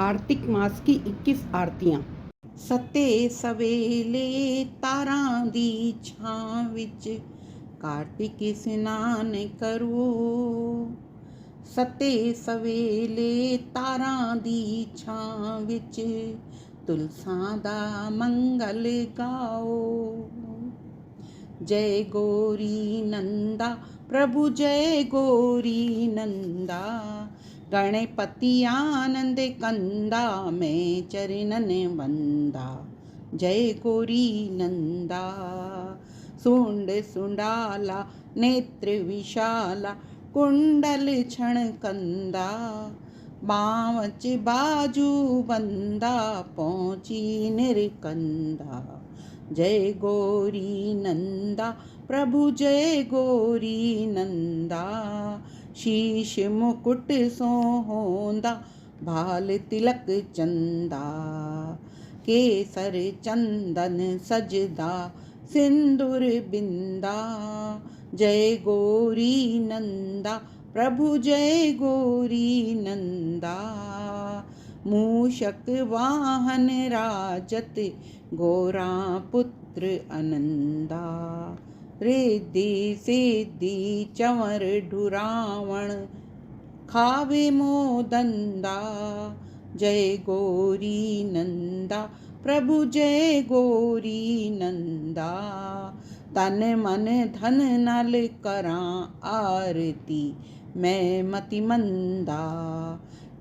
कार्तिक मास की 21 आरतियां। सते सवेले तारां दी छां विच कार्तिक स्नान करो। सते सवेले तारां दी छां विच तुलसां दा मंगल गाओ। जय गौरी नंदा प्रभु जय गौरी नंदा, गणपति आनंद कंदा मैं चरणन वंदा। जय गौरी नंदा सुंड सुंडाला नेत्र विशाला कुंडल क्षण कंदा, बावच बाजू बंदा पहुंची निरकंदा। जय गौरी नंदा प्रभु जय गौरी नंदा, शीश मुकुट सोहोंदा भाल तिलक चंदा, केसर चंदन सजदा सिंदूर बिंदा। जय गौरी नंदा प्रभु जय गौरी नंदा, मूषक वाहन राजत गौरा पुत्र अनंदा, रिद्धि सिद्धि चंवर ढुरावण खावे मोदंदा। जय गौरी नंदा प्रभु जय गौरी नंदा, तन मन धन नल करां आरती मैं मति मंदा।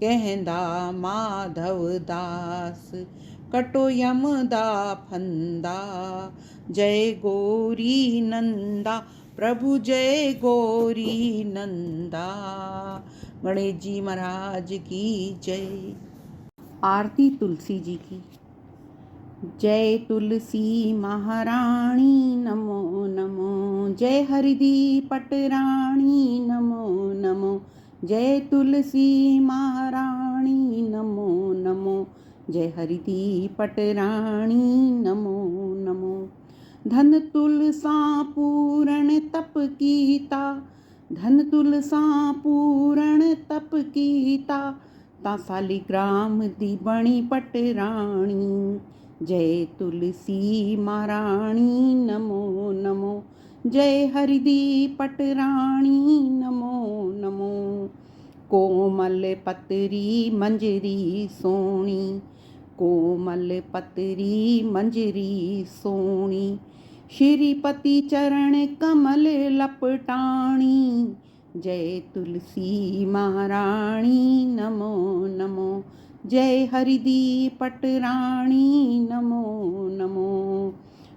कहंदा माधव दास कटो यम दा फंदा। जय गौरी नंदा प्रभु जय गौरी नंदा। गणेश जी महाराज की जय। आरती तुलसी जी की। जय तुलसी महारानी नमो नमो, जय हरिदी पटरानी नमो नमो, जय तुलसी महारानी नमो नमो, जय हरिदी पटरानी नमो नमो। धन तुलसा पूरण तप कीता, धन तुलसा पूरण तप कीता, ता सालिग्राम दी बणी पटरानी। जय तुलसी महारानी नमो नमो, जय हरिदी पटरानी नमो नमो। कोमल पतरी मंजरी सोनी, कोमल पतरी मंजरी सोनी, श्रीपति चरण कमल लपटाणी। जय तुलसी महारानी नमो नमो, जय हरिदी पटरानी नमो नमो।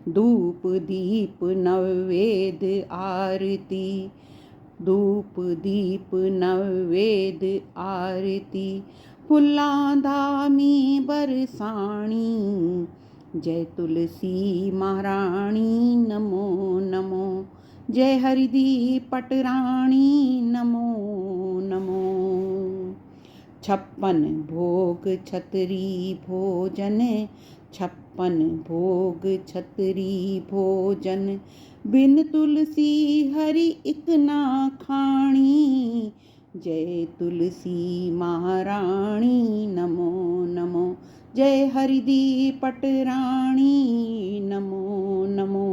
धूप दीप नवेद आरती, धूप दीप नवेद आरती, फुल्लां धामी बरसाणी। जय तुलसी महारानी नमो नमो, जय हरिदी पटरानी नमो नमो। 56 भोग छतरी भोजन, 56 भोग छतरी भोजन, बिन तुलसी हरि इक ना खाणी। जय तुलसी महारानी नमो नमो, जय हरिदी पटरानी नमो नमो।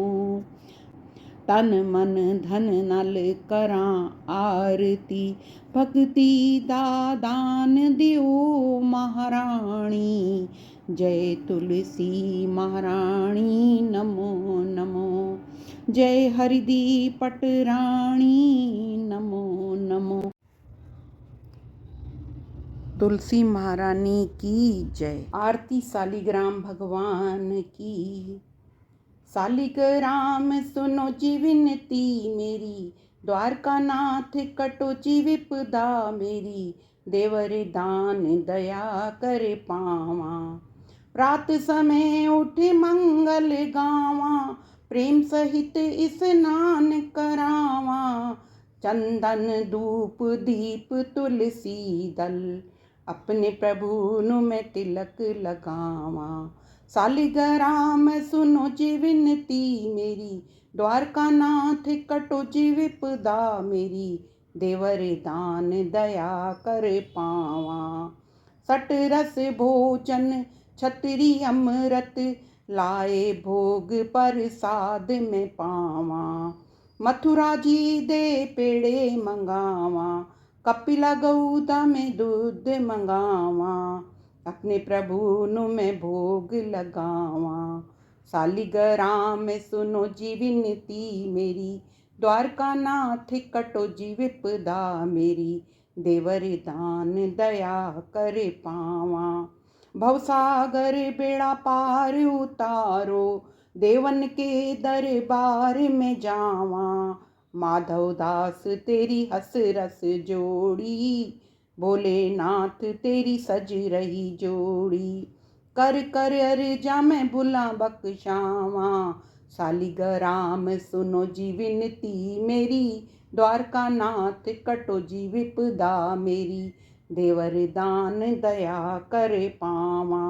तन मन धन नल करां आरती, भक्ति दा दान दियो महारानी। जय तुलसी महारानी नमो नमो, जय हरिदी पटरानी नमो नमो। तुलसी महारानी की जय। आरती सालिग्राम भगवान की। सालिग्राम सुनो जी विनती मेरी, द्वारका नाथ कटो जी विपदा मेरी। देवर दान दया कर पावा, रात समय उठ मंगल गावा। प्रेम सहित स्नान करावा, चंदन धूप दीप तुलसी दल, अपने प्रभु नु मैं तिलक लगावा। सालिग्राम सुनो जी विनती मेरी, द्वारका नाथ कटो जी विपदा मेरी। देवर दान दया कर पावा, सट रस भोजन छतरी अमृत, लाए भोग प्रसाद में पावा। मथुरा जी दे पेड़े मंगावा, कपिला गौदा में दूध मंगावा। अपने प्रभु नु मैं भोग लगावा। सालिग्राम में सुनो जी विनती मेरी, द्वारका नाथ कटो जी विपदा मेरी। देवर दान दया करे पावा, भवसागर बेड़ा पार उतारो, देवन के दरबार में जावा। माधव दास तेरी हंस रस जोड़ी, भोलेनाथ तेरी सज रही जोड़ी। कर कर अर्जा मैं भुला बख्शावा, सालिग्राम सुनो जी विनती मेरी, द्वारका नाथ कटो जी विपदा मेरी। देवर दान दया करे पावा,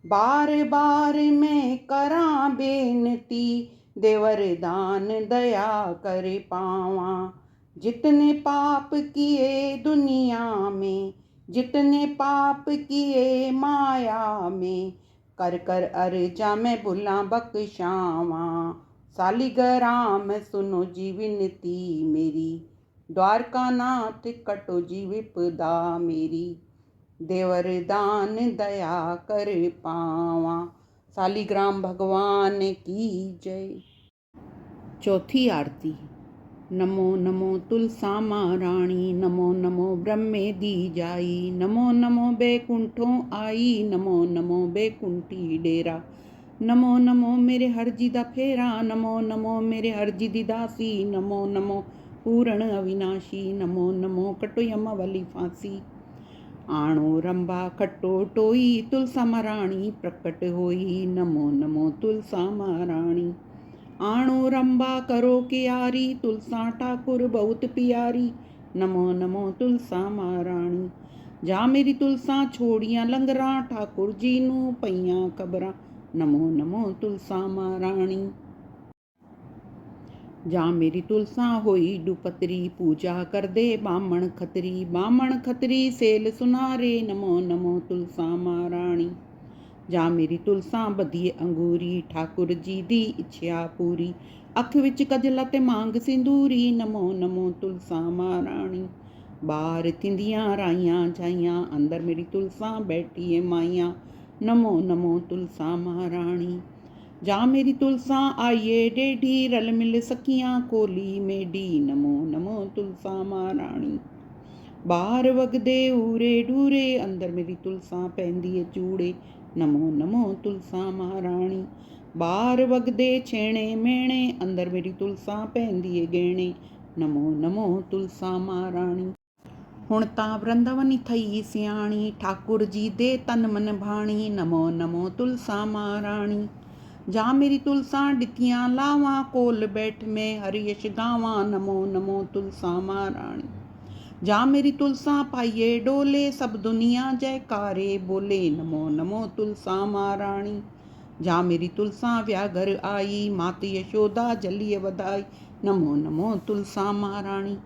बार बार मैं करा बेनती, देवर दान दया करे पावा। जितने पाप किए दुनिया में, जितने पाप किए माया में, कर कर अर्जा मैं भुला बख्शावा। सालिग्राम सुनो जी विनती मेरी, द्वारका नाथ कटो जी विपदा मेरी। देवर दान दया कर पावा। सालिग्राम भगवान की जय। चौथी आरती। नमो नमो तुलसा महारानी, नमो नमो ब्रह्मे दी जाई, नमो नमो बैकुंठों आई, नमो नमो बैकुंठी डेरा। नमो नमो मेरे हरजी दा फेरा, नमो नमो मेरे हरजी दी दासी, नमो नमो पूर्ण अविनाशी, नमो नमो कटो यम वाली फांसी। आणो रंबा खट्टो टोई, तुलसा महारानी प्रकट होई, नमो नमो तुलसा महारानी। आणो रंबा करो कियारी, तुलसा ठाकुर बहुत प्यारी, नमो नमो तुलसा महारानी। जा मेरी तुलसा छोड़ियां लंगरा, ठाकुर जी नू पईयां खबरां, नमो नमो तुलसा महारानी। जा मेरी तुलसा होई डुपतरी, पूजा कर दे बामण खतरी, बामण खतरी सेल सुनारे, नमो नमो तुलसा महारानी। जा मेरी तुलसा बधिए अंगूरी, ठाकुर जी दी इच्छा पूरी, अख विच कजला ते मांग सिंदूरी, नमो नमो तुलसा महारानी। बाहर थिंदियां राइयां जाइयां, अंदर मेरी तुलसा बैठी है माइयां, नमो नमो तुलसा महारानी। जा मेरी तुलसा आइए डेढ़ी, रल मिल सकियां कोली मेडी, नमो नमो तुलसा महारानी। बाहर वगदे ऊरे डूरे, अंदर मेरी तुलसा पहनदी है चूड़े, नमो नमो तुलसा महारानी। बाहर वगदे छेणे मेणे, अंदर मेरी तुलसा पहनदी है गहणे, नमो नमो तुलसा महारानी। हुण तां वृंदावनी थई सियाणी, ठाकुर जी दे तन मन भाणी, नमो नमो तुलसा महारानी। जा मेरी तुलसा डितियां लावा, कोल बैठ में हरि यश गावा, नमो नमो तुलसा महारानी। जा मेरी तुलसा पाइये डोले, सब दुनिया जयकारे बोले, नमो नमो तुलसा महारानी। जा मेरी तुलसा व्याघर आई, मात यशोदा जलिय वधाई, नमो नमो तुलसा महारानी।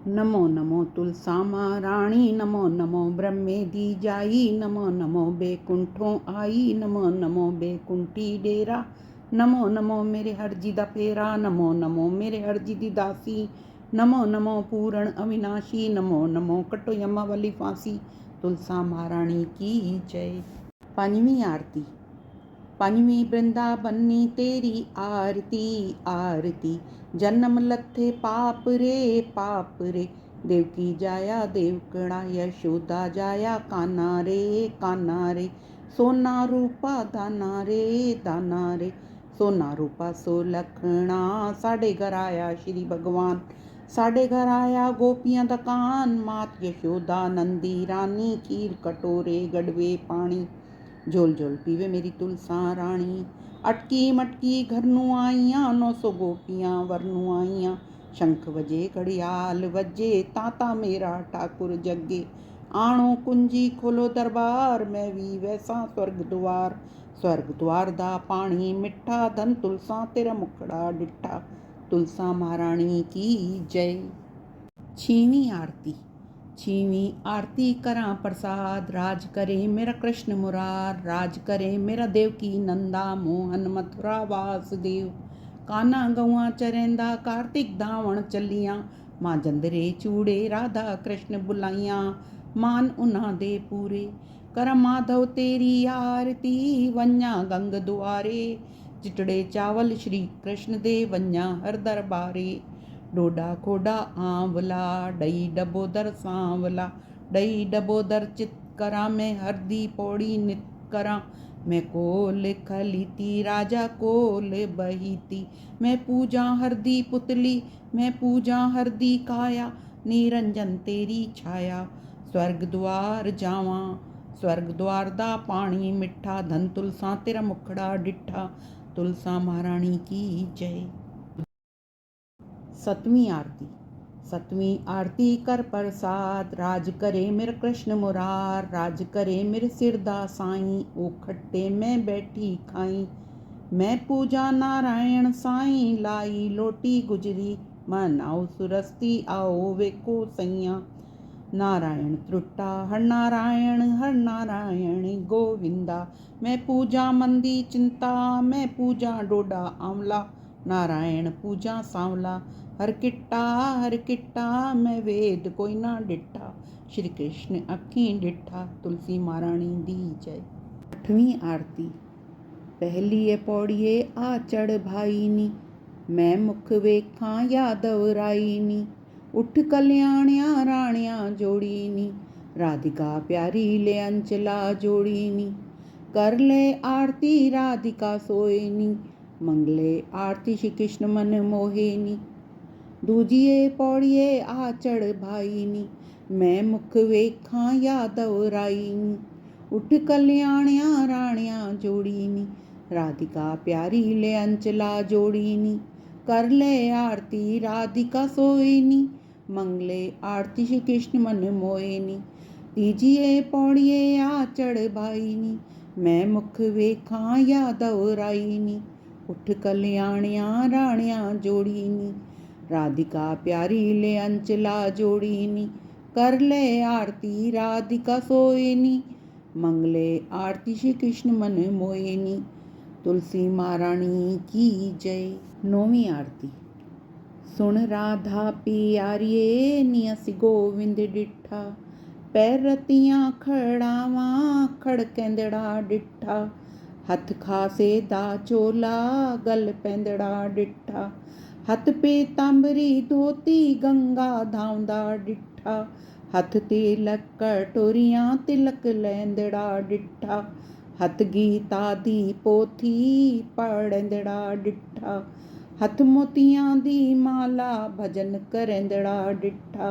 नमो नमो तुलसा महारानी, नमो नमो ब्रह्मे दी जाई, नमो नमो बैकुंठों आई, नमो नमो बैकुंठी डेरा। नमो नमो मेरे हरजी दा फेरा, नमो नमो मेरे हरजी दी दासी, नमो नमो पूर्ण अविनाशी, नमो नमो कटो यमा वाली फांसी। तुलसा महारानी की जय। पंजवीं आरती। पंजवीं वृंदावनी तेरी आरती आरती, जन्म लथे पाप रे पाप रे, देवकी जाया देवकड़ा, यशोदा जाया काना रे काना रे। सोना रूपा दाना रे दाना रे, सोना रूपा सो लखना, साढ़े घर आया श्री भगवान, साढ़े घर आया गोपियां दा कान। मात यशोदा नंदी रानी, खीर कटोरे गड़वे पानी, झोल झोल पीवे मेरी तुलसा रानी। अटकी मटकी घर नू आईयां, 900 गोपियां वर नू आईयां। शंख वजे घड़ियाल वजे, ताता मेरा ठाकुर जगे। आणो कुंजी खोलो दरबार, मैं भी वैसा स्वर्ग द्वार। स्वर्ग द्वार दा पानी मिठा, धन तुलसा तेरा मुखड़ा डिठा। तुलसा महारानी की जय। छीवीं आरती। छीवीं आरती करां प्रसाद, राज करे मेरा कृष्ण मुरार, राज करे मेरा देवकी नंदा, मोहन मथुरा वासुदेव। काना गौआं चरैंदा, कार्तिक धावण चलियां, मां जंदरे चूड़े राधा कृष्ण बुलाइयां, मान उन्हां दे पूरे। कर माधव तेरी आरती, वंजा गंग दुआरे, चिटड़े चावल श्री कृष्ण दे वंजा हर दरबारे। डोडा खोडा आंवला, डई डबोदर सांवला, डई डबोदर चित करा, मैं हरदी पौड़ी नित करा। मैं कोल खलीती राजा कोल बहीती, मैं पूजा हरदी पुतली, मैं पूजा हरदी काया, निरंजन तेरी छाया। स्वर्ग द्वार जावां, स्वर्ग द्वार दा पानी मिठा, धन तुलसा तेरा मुखड़ा डिठा। तुलसा महारानी की जय। सतवीं आरती। सतवीं आरती कर प्रसाद, राज करे मेरे कृष्ण मुरार, राज करे मेरे सिरदा साईं, ओ खट्टे मैं बैठी खाई। मैं पूजा नारायण साईं, लाई लोटी गुजरी, मन आओ सुरस्ती आओ वेखो सैया। नारायण त्रुट्टा हर नारायण गोविंदा, मैं पूजा मंदी चिंता, मैं पूजा डोडा आंवला, नारायण पूजा सांवला। हर किट्टा मैं वेद कोई ना डिठा, श्री कृष्ण अखीं डिठा। तुलसी महारानी दी जय। आठवीं आरती। पहली पौड़िए आ चढ़ भाईनी, मैं मुख वेखां यादव राईनी, उठ कल्याणिया राणिया जोड़ीनी, राधिका प्यारी ले अंचला जोड़ीनी। कर ले आरती राधिका सोयनी, मंगले आरती श्री कृष्ण मन मोहेनी। दूजिए पौड़िए आ चढ़ भाईनी, मैं मुख वेखां यादव राईनी, उठ कल्याणिया राणिया जोड़ीनी, राधिका प्यारी ले अंचला जोड़ीनी। कर ले आरती राधिका सोईनी, मंगले आरती श्री कृष्ण मन मोहिनी। तीजिए पौड़िए आ चढ़ भाईनी, मैं मुख वेखां यादव राईनी, उठ कल्याणिया राणिया जोड़ीनी, राधिका प्यारी ले अंचला जोड़ीनी। कर ले आरती राधिका सोयनी, मंगले आरती श्री कृष्ण मन मोहिनी। तुलसी महारानी की जय। नौवीं आरती। सुन राधा प्यारिये नियस गोविंद डिठा, पैर रतियां खड़ावा खड़केंदड़ा डिठा, हथ खासे दा चोला गल पैंदड़ा डिठा, हथ पीतांबरी धोती गंगा धावंदा डिठा, हथ तिलक कटोरियां तिलक लैंदड़ा डिठा, हथ गीता दी पोथी पढ़ंदड़ा डिठा, हथ मोतियां दी माला भजन करेंदड़ा डिठा,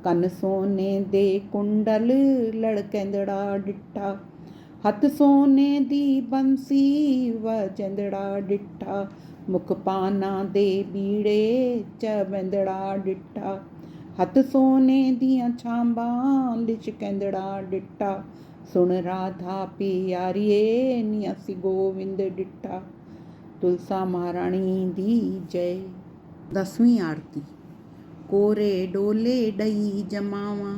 कन सोने दे कुंडल लड़केंदड़ा डिठा, हथ सोने दी बंसी वजेंदड़ा डिठा, मुख पाना दे बीड़े चवेंदड़ा डिठा, हथ सोने दियां छांबां लिशकेंदड़ा डिठा। सुन राधा प्यारिये नियसी गोविंद डिठा। तुलसा महारानी दी जय। 10वीं आरती। कोरे डोले डई जमावा,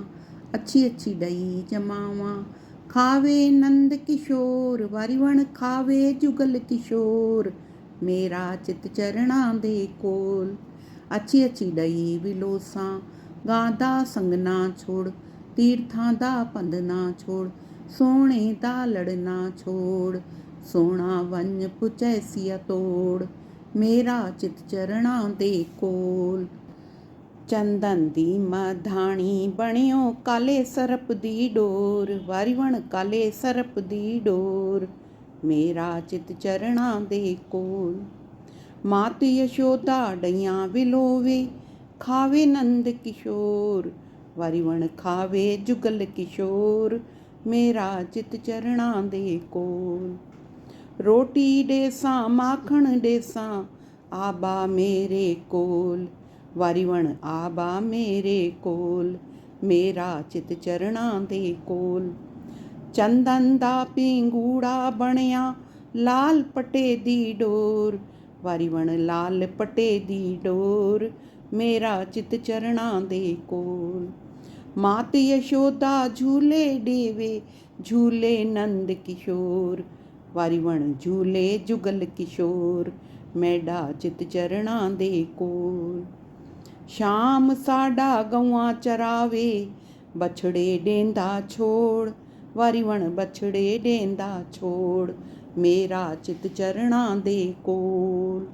अच्छी अच्छी डई जमावा, खावे नंद किशोर, वारीवण खावे जुगल किशोर, मेरा चित चरणा दे कोल। अच्छी अच्छी डई विलोसा, गादा संग ना छोड़, तीर्थां दा पंध ना छोड़, सोने दा लड़ ना छोड़, सोना वन पुचैसिया तोड़, मेरा चित चरणा दे कोल। चंदन दी मधाणी बणियो काले सरप दी डोर, वारीवण काले सरप दी डोर, मेरा चित चरणा दे कोल। मात यशोदा डैयां विलोवे, खावे नंद किशोर, वारीवण खावे जुगल किशोर, मेरा चित चरणा दे कोल। रोटी डेसा माखण डेसा, आबा मेरे कोल, वारीवण आबा मेरे कोल, मेरा चित चरणा दे कोल। चंदन दा पिंगूड़ा बणिया लाल पटे दी डोर, वारीवण लाल पटे दी डोर, मेरा चित चरणा दे कोल। मात यशोदा झूले डेवे झूले नंद किशोर, ਵਾਰੀ ਵਣ ਝੂਲੇ ਜੁਗਲ ਕਿਸ਼ੋਰ, ਮੈਡਾ ਚਿਤ ਚਰਣਾ ਦੇ ਕੋਲ। ਸ਼ਾਮ ਸਾਡਾ ਗਊਆਂ ਚਰਾਵੇ ਬਛੜੇ ਡੇਂਦਾ ਛੋੜ, ਵਾਰੀ ਵਣ ਬਛੜੇ ਡੇਂਦਾ ਛੋੜ, ਮੇਰਾ ਚਿਤ ਚਰਣਾ ਦੇ ਕੋਲ।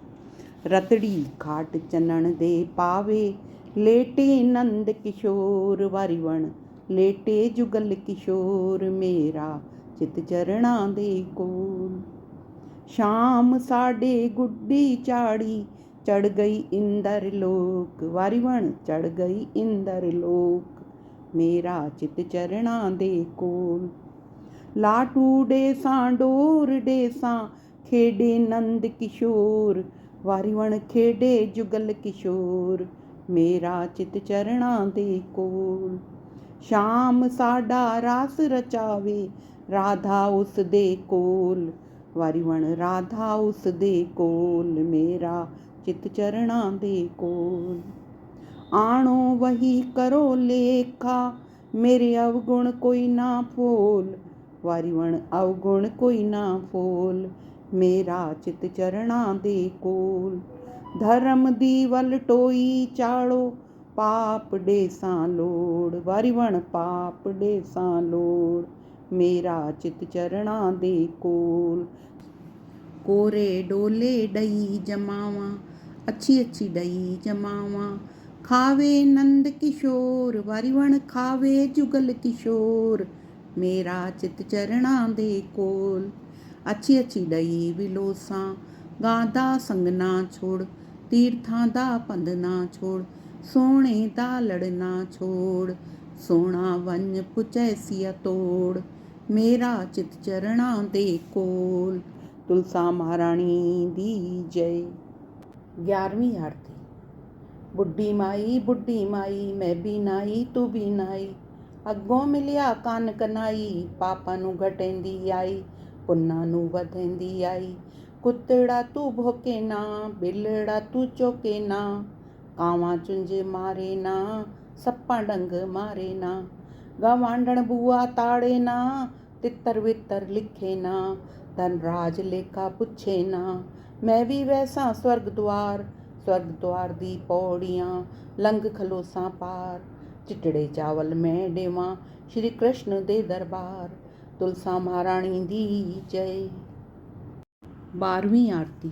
ਰਤੜੀ ਖਾਟ ਚੰਨਣ ਦੇ ਪਾਵੇ ਲੇਟੇ ਨੰਦ ਕਿਸ਼ੋਰ, ਵਾਰੀ ਵਣ ਲੇਟੇ ਜੁਗਲ ਕਿਸ਼ੋਰ, ਮੇਰਾ ਚਿਤ ਚਰਣਾ ਦੇ ਕੋਲ। ਸ਼ਾਮ ਸਾਡੇ ਗੁੱਡੀ ਚਾੜੀ ਚੜ ਗਈ ਇੰਦਰ ਲੋਕ, ਵਾਰੀ ਵਣ ਚੜ ਗਈ ਇੰਦਰ ਲੋਕ, ਮੇਰਾ ਚਿਤ ਚਰਣਾ ਦੇ ਕੋਲ। ਲਾਟੂ ਡੇਸਾਂ ਡੋਰ ਡੇਸਾਂ ਖੇਡੇ ਨੰਦ ਕਿਸ਼ੋਰ, ਵਾਰੀ ਵਣ ਖੇਡੇ ਜੁਗਲ ਕਿਸ਼ੋਰ, ਮੇਰਾ ਚਿਤ ਚਰਣਾ ਦੇ ਕੋਲ। ਸ਼ਾਮ ਸਾਡਾ ਰਾਸ ਰਚਾਵੇ ਰਾਧਾ ਉਸ ਦੇ ਕੋਲ, ਵਾਰੀ ਵਣ ਰਾਧਾ ਉਸ ਦੇ ਕੋਲ, ਮੇਰਾ ਚਿਤ ਚਰਣਾ ਦੇ ਕੋਲ। ਆਣੋ ਵਹੀ ਕਰੋ ਲੇਖਾ ਮੇਰੇ ਅਵਗੁਣ ਕੋਈ ਨਾ ਫੋਲ, ਵਾਰੀ ਵਣ ਅਵਗੁਣ ਕੋਈ ਨਾ ਫੋਲ, ਮੇਰਾ ਚਿਤ ਚਰਣਾ ਦੇ ਕੋਲ। ਧਰਮ ਦੀ ਵਲ ਟੋਈ ਚਾੜੋ ਪਾਪ ਡੇਸਾਂ ਲੋੜ, ਵਾਰੀ ਵਣ ਪਾਪ ਡੇਸਾਂ ਲੋੜ, ਮੇਰਾ ਚਿਤ ਚਰਣਾ ਦੇ ਕੋਲ। ਕੋਰੇ ਡੋਲੇ ਡਈ ਜਮਾਵਾਂ ਅੱਛੀ ਅੱਛੀ ਡਈ ਜਮਾਵਾਂ, ਖਾਵੇ ਨੰਦ ਕਿਸ਼ੋਰ, ਵਾਰੀ ਵਣ ਖਾਵੇ ਜੁਗਲ ਕਿਸ਼ੋਰ, ਮੇਰਾ ਚਿਤ ਚਰਣਾ ਦੇ ਕੋਲ। ਅੱਛੀ ਅੱਛੀ ਡਈ ਵਿਲੋਸਾਂ ਗਾਂ ਦਾ ਸੰਗ ਨਾ ਛੋੜ, ਤੀਰਥਾਂ ਦਾ ਪੰਧ ਨਾ ਛੋੜ, ਸੋਹਣੇ ਦਾ ਲੜਨਾ ਛੋੜ, ਸੋਹਣਾ ਵੰਜ ਪੁਚੈਸੀਆ ਤੋੜ, ਮੇਰਾ ਚਿਤ ਚਰਣਾ ਦੇ ਕੋਲ। ਤੁਲਸਾ ਮਹਾਰਾਣੀ ਦੀ ਜੈ। 11ਵੀਂ ਆਰਤੀ। ਬੁੱਢੀ ਮਾਈ ਮੈਂ ਵੀ ਨਾਈ ਤੂੰ ਵੀ ਨਾਈ, ਅੱਗੋਂ ਮਿਲਿਆ ਕੰਨ ਕਨਾਈ, ਪਾਪਾਂ ਨੂੰ ਘਟੇਂਦੀ ਆਈ ਪੁੰਨਾਂ ਨੂੰ ਵਧੇਂਦੀ ਆਈ। ਕੁੱਤੜਾ ਤੂੰ ਭੋਕੇ ਨਾ ਬਿਲੜਾ ਤੂੰ ਚੋਕੇ ਨਾ, ਕਾਵਾਂ ਚੁੰਝ ਮਾਰੇ ਨਾ ਸੱਪਾਂ ਡੰਗ ਮਾਰੇ ਨਾ, ਗਵਾਂਢਣ ਬੂਆ ਤਾੜੇ ਨਾ ਤਿੱਤਰ ਵਿਤਰ ਲਿਖੇ ਨਾ, ਧਨ ਰਾਜ ਲੇਖਾ ਪੁੱਛੇ ਨਾ। ਮੈਂ ਵੀ ਵੈਸਾ ਸਵਰਗ ਦੁਆਰ ਦੀ ਪੌੜੀਆਂ ਲੰਘ ਖਲੋਸਾਂ ਪਾਰ, ਚਿੱਟੜੇ ਚਾਵਲ ਮੈਂ ਦੇਵਾਂ ਸ਼੍ਰੀ ਕ੍ਰਿਸ਼ਨ ਦੇ ਦਰਬਾਰ। ਤੁਲਸਾ ਮਹਾਰਾਣੀ ਦੀ ਜੈ। 12ਵੀਂ ਆਰਤੀ।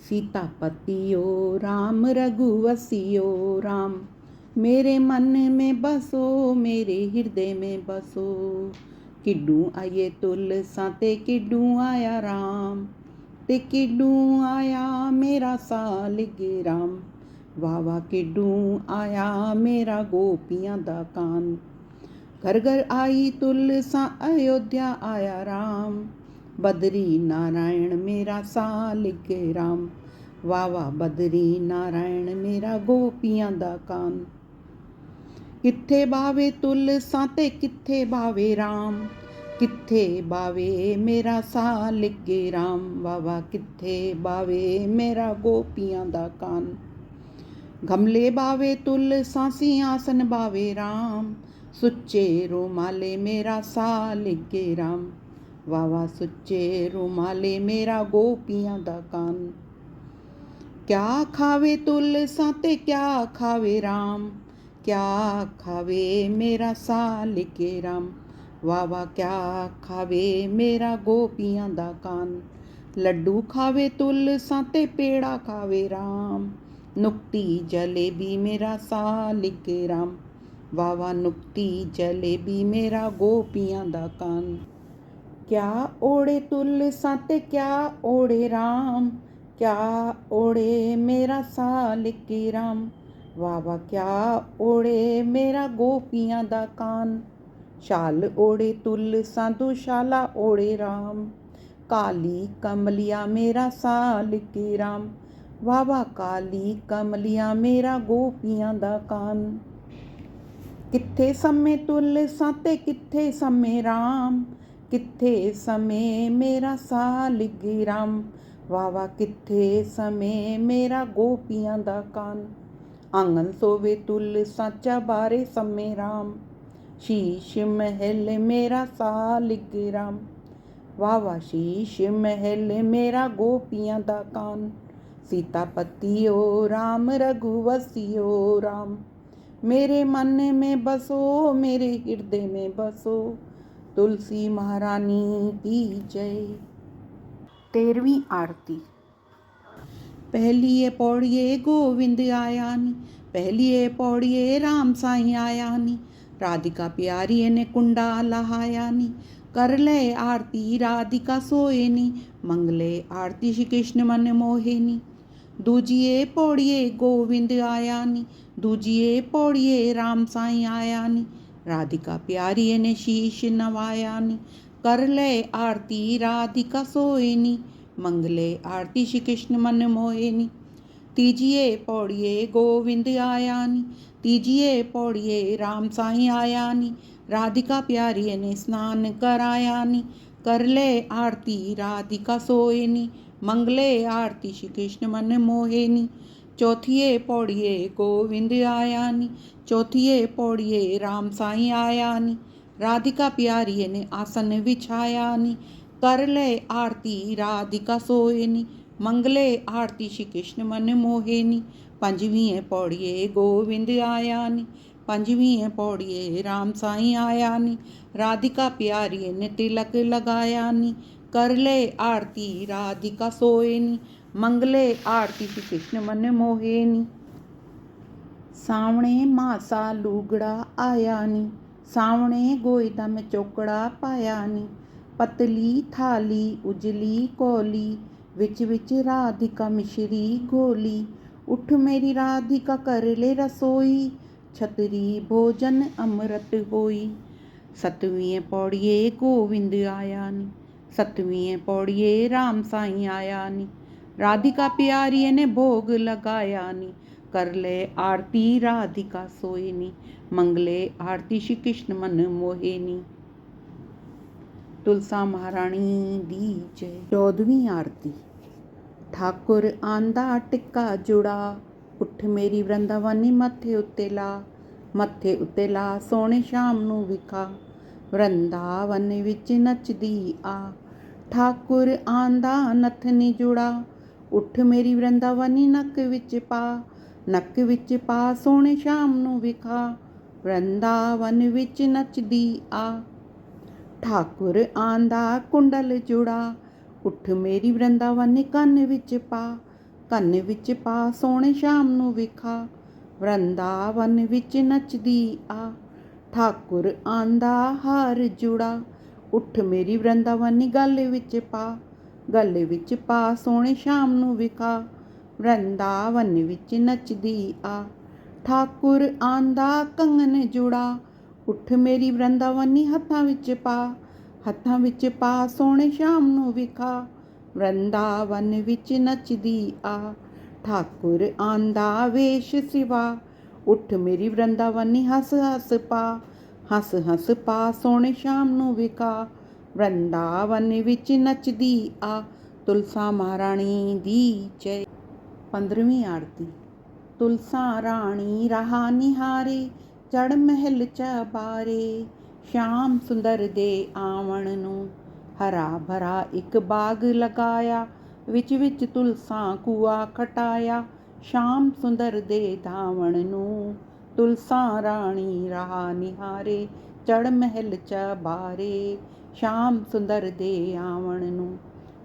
सीतापतियो राम रघुवसियो राम, मेरे मन में बसो मेरे हृदय में बसो। किड्डू आइए तुलसा ते किड्डू आया राम, ते किड्डू आया मेरा सालिग राम, वाह वाह किड्डू आया मेरा गोपियां दा कान। घर घर आई तुलसा अयोध्या आया राम, बदरी नारायण मेरा सालिग राम, वाह वाह बदरी नारायण मेरा गोपियां दा कान। किथे बावे तुलसा ते किथे बावे राम, किथे बावे मेरा सालिग राम, वाह वाह किथे बावे मेरा गोपियां दा कान। गमले बावे तुलसा सिंहासन बावे राम, सुच्चे रुमाले मेरा सालिग राम, वाह वाह सुच्चे रुमाले मेरा गोपियां दा कान। क्या खावे तुलसा ते क्या खावे राम, क्या खावे मेरा सालिग राम, वाह वाह क्या खावे मेरा गोपियां दा कान। लड्डू खावे तुलसा ते पेड़ा खावे राम, नुक्ती जलेबी मेरा सालिग राम, वाह वाह नुक्ती जलेबी मेरा गोपियां दा कान। क्या ओढ़े तुलसा ते क्या ओढ़े राम, क्या ओढ़े मेरा सालिग राम, वाह वाह क्या ओढ़े मेरा गोपियां दा कान। शाल ओढ़े तुलसा दुशाला ओढ़े राम, काली कमलिया मेरा सालिग राम, वाह वाह काली कमलिया मेरा गोपियां दा कान। किथे समय तुलसा ते किथे समय राम, किथे समय मेरा सालिग राम, वाह वाह किथे समय मेरा गोपियां दा कान। आंगन सोवे तुलसा चबारे समय राम, शीश महल मेरा सालिग्राम। वाह वाह शीश महल मेरा गोपियां दा कान। सीतापति ओ राम रघुवंशी ओ राम। मेरे मन में बसो मेरे हृदय में बसो। तुलसी महारानी की जय। 13वीं आरती। पहलिए पौड़िए गोविंद आया नी। पहलिए पौड़िए राम साईं आया नी। राधिका प्यारी ने कुंडा लहाया नी। कर ले आरती राधिका सोए नी। मंगले आरती श्री कृष्ण मन मोहे नी। दूजिए पौड़िए गोविंद आया नी। दूजिए पौड़िए राम साईं आया नी। राधिका प्यारी ने शीश नवाया नी। कर ले आरती राधिका सोए नी। मंगले आरती श्री कृष्ण मन मोहे नी। तीजिए पौड़िए गोविंद आया नी। तीजिए पौड़िए राम साईं आया नी। राधिका प्यारी ने स्नान कराया नी। कर ले आरती राधिका सोए नी। मंगले आरती श्री कृष्ण मन मोहे नी। चौथिए पौड़िए गोविंद आया नी। चौथिए पौड़िए राम साईं आया नी। राधिका प्यारी ने आसन बिछाया नी। कर ले आरती राधिका सोए नी। मंगले आरती श्री कृष्ण मन मोहे नी। पंजवीं पौड़िए गोविंद आया नी। पंजवीं पौड़िए राम साईं आया नी। राधिका प्यारी ने तिलक लगाया नी। कर ले आरती राधिका सोए नी। मंगले आरती श्री कृष्ण मन मोहे नी। सावणे मासा लूगड़ा आया नी। सावणे गोयदा में चौकड़ा पाया नी। पतली थाली उजली कोली। विच विच राधिका मिश्री घोली। उठ मेरी राधिका कर ले रसोई। छतरी भोजन अमृत होई। सतवीं पौड़िए गोविंद आया नी। सतवीं पौड़िए राम साईं आया नी। राधिका प्यारी ने भोग लगाया नी। कर ले आरती राधिका सोए नी। मंगले आरती श्री कृष्ण मन मोहे नी। तुलसा महारानी दी जय। 14वीं आरती। ठाकुर आंदा टिक्का जुड़ा। उठ मेरी वृंदावनी मत्थे उत्ते ला। मत्थे उत्ते ला सोने शाम नूं विखा। वृंदावन विच नचदी आ। ठाकुर आंदा नथनी जुड़ा। उठ मेरी वृंदावनी नक विच पा। नक विच पा सोने शाम नूं विखा। वृंदावन विच नचदी आ। ठाकुर आंदा कुंडल जुड़ा। उठ मेरी वृंदावनी ਕੰਨ ਵਿੱਚ ਪਾ। ਕੰਨ ਵਿੱਚ ਪਾ ਸੋਹਣੇ ਸ਼ਾਮ ਨੂੰ ਵਿਖਾ। ਵਰਿੰਦਾਵਨ ਵਿੱਚ ਨੱਚਦੀ ਆ। ਠਾਕੁਰ ਆਂਦਾ ਹਾਰ ਜੁੜਾ। ਉੱਠ ਮੇਰੀ ਵਰਿੰਦਾਵਨੀ ਗਲ ਵਿੱਚ ਪਾ। ਗਲ ਵਿੱਚ ਪਾ ਸੋਹਣੇ ਸ਼ਾਮ ਨੂੰ ਵਿਖਾ। ਵਰਿੰਦਾਵਨ ਵਿੱਚ ਨੱਚਦੀ ਆ। ਠਾਕੁਰ ਆਂਦਾ ਕੰਗਨ ਜੁੜਾ। ਉੱਠ ਮੇਰੀ ਵਰਿੰਦਾਵਨੀ ਹੱਥਾਂ ਵਿੱਚ ਪਾ। ਹੱਥਾਂ ਵਿੱਚ ਪਾ ਸੋਹਣੇ ਸ਼ਾਮ ਨੂੰ ਵਿਖਾ। ਵਰਿੰਦਾਵਨ ਵਿੱਚ ਨੱਚਦੀ ਆ। ਠਾਕੁਰ ਆਂਦਾ ਵੇਸ਼ ਸਿਵਾ। ਉੱਠ ਮੇਰੀ ਵਰਿੰਦਾਵਨੀ ਹੱਸ ਹੱਸ ਪਾ। ਹੱਸ ਹੱਸ ਪਾ ਸੋਹਣੇ ਸ਼ਾਮ ਨੂੰ ਵਿਖਾ। ਵਰਿੰਦਾਵਨ ਵਿੱਚ ਨੱਚਦੀ ਆ। ਤੁਲਸਾ ਮਹਾਰਾਣੀ ਦੀ ਜੈ। 15ਵੀਂ ਆਰਤੀ। ਤੁਲਸਾ ਰਾਣੀ ਰਹਾ ਨਿਹਾਰੇ। ਚੜ ਮਹਿਲ ਚਬਾਰੇ। ਸ਼ਾਮ ਸੁੰਦਰ ਦੇ ਆਵਣ ਨੂੰ ਹਰਾ ਭਰਾ ਇੱਕ ਬਾਗ ਲਗਾਇਆ। ਵਿੱਚ ਵਿੱਚ ਤੁਲਸਾ ਕੂਆ ਖਟਾਇਆ। ਸ਼ਾਮ ਸੁੰਦਰ ਦੇ ਧਾਵਣ ਨੂੰ ਤੁਲਸਾ ਰਾਣੀ ਰਹਾ ਨਿਹਾਰੇ। ਚੜ ਮਹਿਲ ਚਬਾਰੇ। ਸ਼ਾਮ ਸੁੰਦਰ ਦੇ ਆਵਣ ਨੂੰ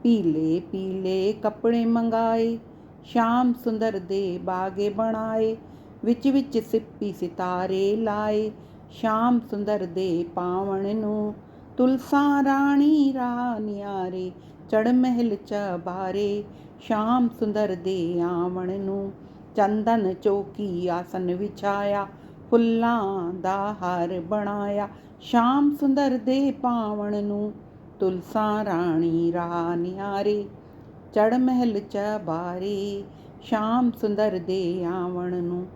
ਪੀਲੇ ਪੀਲੇ ਕੱਪੜੇ ਮੰਗਾਏ। ਸ਼ਾਮ ਸੁੰਦਰ ਦੇ ਬਾਗੇ ਬਣਾਏ। ਵਿੱਚ ਵਿੱਚ ਸਿੱਪੀ ਸਿਤਾਰੇ ਲਾਏ। ਸ਼ਾਮ ਸੁੰਦਰ ਦੇ ਪਾਵਣ ਨੂੰ ਤੁਲਸਾ ਰਾਣੀ ਰਹਾ ਨਿਹਾਰੇ। ਚੜ ਮਹਿਲ ਚਬਾਰੇ। ਸ਼ਾਮ ਸੁੰਦਰ ਦੇ ਆਵਣ ਨੂੰ ਚੰਦਨ ਚੌਕੀ ਆਸਨ ਵਿਛਾਇਆ। ਫੁੱਲਾਂ ਦਾ ਹਾਰ ਬਣਾਇਆ। ਸ਼ਾਮ ਸੁੰਦਰ ਦੇ ਪਾਵਣ ਨੂੰ ਤੁਲਸਾ ਰਾਣੀ ਰਹਾ ਨਿਹਾਰੇ। ਚੜ ਮਹਿਲ ਚਬਾਰੇ। ਸ਼ਾਮ ਸੁੰਦਰ ਦੇ ਆਵਣ ਨੂੰ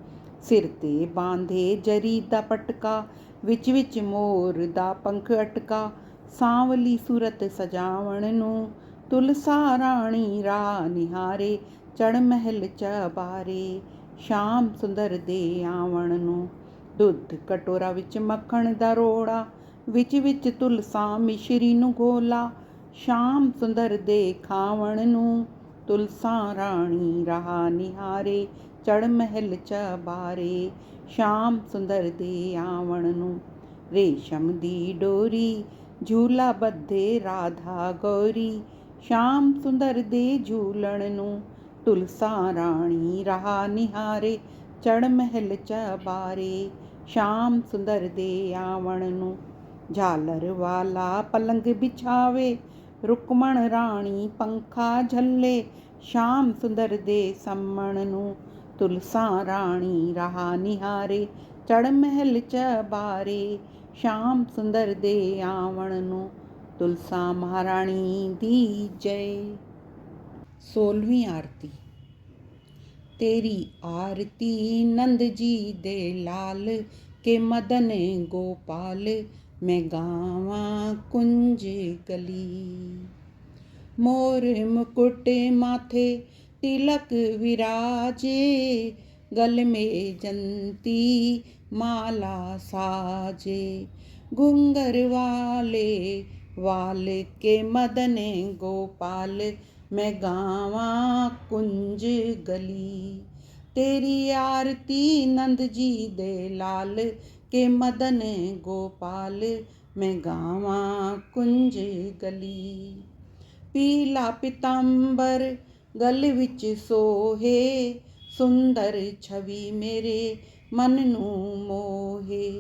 ਸਿਰ ਤੇ ਬਾਂਧੇ ਜਰੀ ਦਾ ਪਟਕਾ। ਵਿੱਚ ਵਿੱਚ ਮੋਰ ਦਾ ਪੰਖ ਅਟਕਾ। ਸਾਂਵਲੀ ਸੂਰਤ ਸਜਾਵਣ ਨੂੰ ਤੁਲਸਾ ਰਾਣੀ ਰਹਾ ਨਿਹਾਰੇ। ਚੜ ਮਹਿਲ ਚਬਾਰੇ। ਸ਼ਾਮ ਸੁੰਦਰ ਦੇ ਆਵਣ ਨੂੰ ਦੁੱਧ ਕਟੋਰਾ ਵਿੱਚ ਮੱਖਣ ਦਾ ਰੋੜਾ, ਵਿੱਚ ਤੁਲਸਾਂ ਮਿਸ਼ਰੀ ਨੂੰ ਘੋਲਾ। ਸ਼ਾਮ ਸੁੰਦਰ ਦੇ ਖਾਵਣ ਨੂੰ, ਤੁਲਸਾਂ ਰਾਣੀ ਰਹਾ ਨਿਹਾਰੇ, ਚੜ੍ਹ ਮਹਿਲ ਚਬਾਰੇ। ਸ਼ਾਮ ਸੁੰਦਰ ਦੇ ਆਵਣ ਨੂੰ, ਰੇਸ਼ਮ ਦੀ ਡੋਰੀ ਝੂਲਾ ਬੱਧੇ ਰਾਧਾ ਗੌਰੀ। ਸ਼ਾਮ ਸੁੰਦਰ ਦੇ ਝੂਲਣ ਨੂੰ, ਤੁਲਸਾਂ ਰਾਣੀ ਰਹਾ ਨਿਹਾਰੇ, ਚੜ੍ਹ ਮਹਿਲ ਚਬਾਰੇ। ਸ਼ਾਮ ਸੁੰਦਰ ਦੇ ਆਵਣ ਨੂੰ, ਝਾਲਰ ਵਾਲਾ ਪਲੰਗ ਬਿਛਾਵੇ, ਰੁਕਮਣ ਰਾਣੀ ਪੰਖਾ ਝੱਲੇ। ਸ਼ਾਮ ਸੁੰਦਰ ਦੇ ਸੰਮਣ ਨੂੰ, ਤੁਲਸਾਂ ਰਾਣੀ ਰਹਾ ਨਿਹਾਰੇ, ਚੜ੍ਹ ਮਹਿਲ ਚਬਾਰੇ। ਸ਼ਾਮ ਸੁੰਦਰ ਦੇ ਆਵਣ ਨੂੰ, ਤੁਲਸਾਂ ਮਹਾਰਾਣੀ ਦੀ ਜੈ। 16ਵੀਂ ਆਰਤੀ। तेरी आरती नंद जी दे लाल के मदन गोपाल, मैं गावा कुंज गली। मोर मुकुट माथे तिलक विराजे, गल में जंती माला साजे। घुंगर वाले वाल के मदन गोपाल, मैं गावा कुंज गली। तेरी आरती नंद जी दे लाल के मदन गोपाल, मैं गावा कुंज गली। पीला पितांबर गल विच सोहे, सुंदर छवि मेरे मन नू मोहे।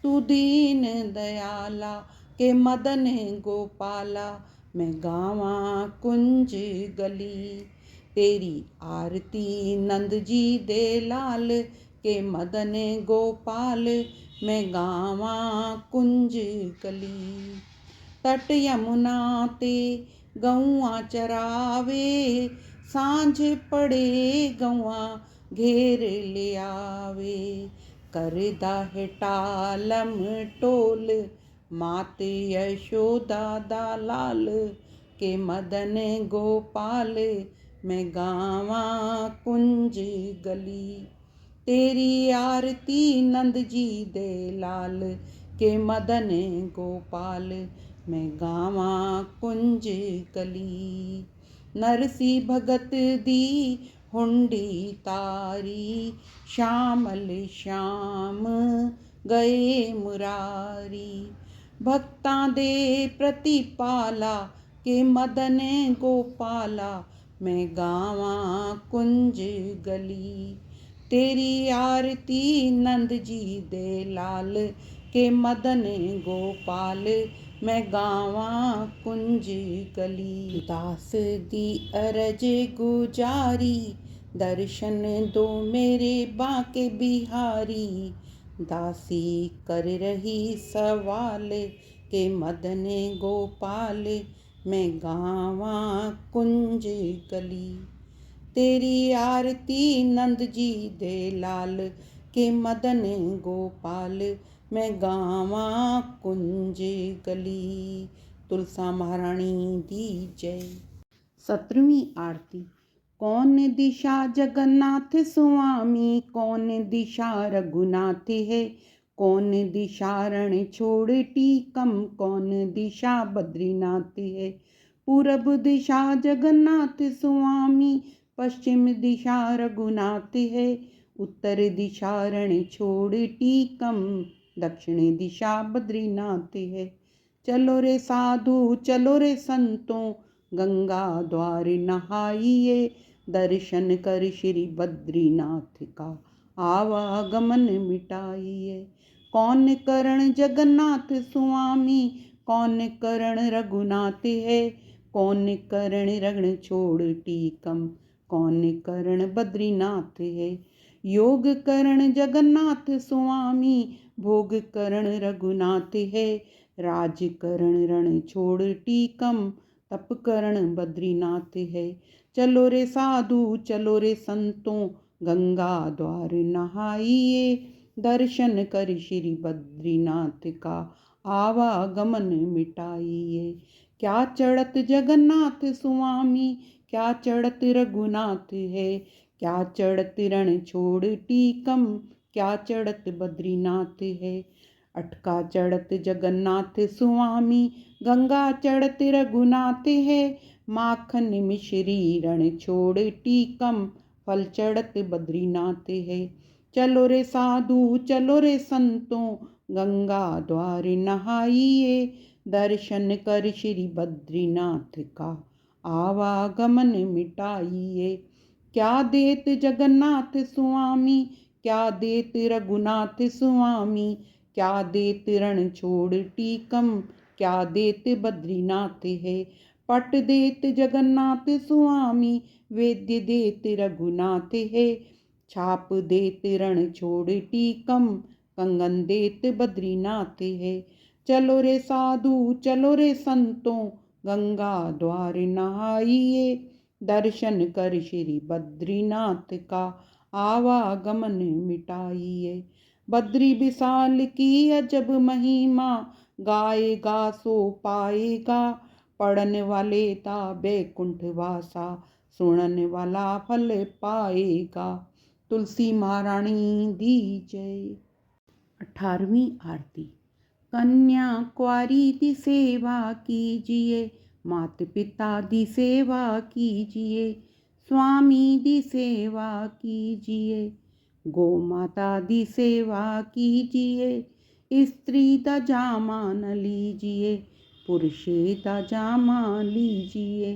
तू दीन दयाला के मदन गोपाला, मैं गावा कुंज गली। तेरी आरती नंद जी दे लाल के मदन गोपाल, मैं गावा कुंज गली। तट यमुना ते गौआं चरावे, सांझ पड़े गौआं घेर लियावे। करदा है टालम टोल, मात यशोदा दा लाल के मदन गोपाल, मैं गावा कुंज गली। तेरी आरती नंद जी दे लाल के मदन गोपाल, मैं गावा कुंज गली। नरसी भगत दी हुंडी तारी, श्यामल श्याम गए मुरारी। भक्तां दे प्रतिपाला के मदन गोपाला, मैं गावा कुंज गली। तेरी आरती नंद जी दे लाल के मदन गोपाल, मैं गावा कुंज गली। दास दी अरज गुजारी, दर्शन दो मेरे बांके बिहारी। दासी कर रही सवाल के मदन गोपाल, मैं गावा कुंज गली। तेरी आरती नंद जी दे लाल के मदन गोपाल, मैं गावा कुंज गली। तुलसा महारानी दी जय। 17वीं आरती। कौन दिशा जगन्नाथ स्वामी, कौन दिशा रघुनाथ है। कौन दिशा रण छोड़ टीकम, कौन दिशा बद्रीनाथ है। पूरब दिशा जगन्नाथ स्वामी, पश्चिम दिशा रघुनाथ है। उत्तर दिशा रण छोड़ टीकम, दक्षिण दिशा बद्रीनाथ है। चलो रे साधु चलो रे संतों, गंगा द्वार नहाइए। दर्शन कर श्री बद्रीनाथ का आवागमन मिटाइए। कौन करण जगन्नाथ स्वामी, कौन करण रघुनाथ है। कौन करण रण छोड़ टीकम, कौन करण बद्रीनाथ है। योग करण जगन्नाथ स्वामी, भोग करण रघुनाथ है। राज करण रण छोड़ टीकम, तप करण बद्रीनाथ है। चलो रे साधु चलो रे संतों, गंगा द्वार नहाइए। दर्शन कर श्री बद्रीनाथ का आवागमन मिटाइए। क्या चढ़त जगन्नाथ स्वामी, क्या चढ़त रघुनाथ है। क्या चढ़त रण छोड़ टीकम, क्या चढ़त बद्रीनाथ है। अटका चढ़त जगन्नाथ स्वामी, गंगा चढ़त रघुनाथ है। माखन मिश्री रण छोड़ टीकम, फल चढ़त बद्रीनाथ है। चलो रे साधु चलो रे संतों, गंगा द्वार नहाइए। दर्शन कर श्री बद्रीनाथ का, आवागमन मिटाइए। क्या देत जगन्नाथ स्वामी, क्या देत रघुनाथ स्वामी, क्या देत रण छोड़ टीकम, क्या देत बद्रीनाथ है। पट देत जगन्नाथ स्वामी, वेद्य देत रघुनाथ है। छाप देत रण छोड़ टीकम, कंगन देत बद्रीनाथ है। चलो रे साधु चलो रे संतों, गंगा द्वार नहाइए। दर्शन कर श्री बद्रीनाथ का, आवागमन मिटाइए। बद्री विशाल की अजब महिमा, गाएगा सो पाएगा। पढ़ने वाले ता बैकुंठ वासा, सुनने वाला फल पाएगा। तुलसी महारानी दी जय। 18वीं आरती। कन्या कुंवारी दी सेवा कीजिए, मात पिता दी सेवा कीजिए। स्वामी दी सेवा कीजिए, गौ माता दी सेवा कीजिए। स्त्री दा जामा न लीजिए, पुरुषे दा जामा लीजिए।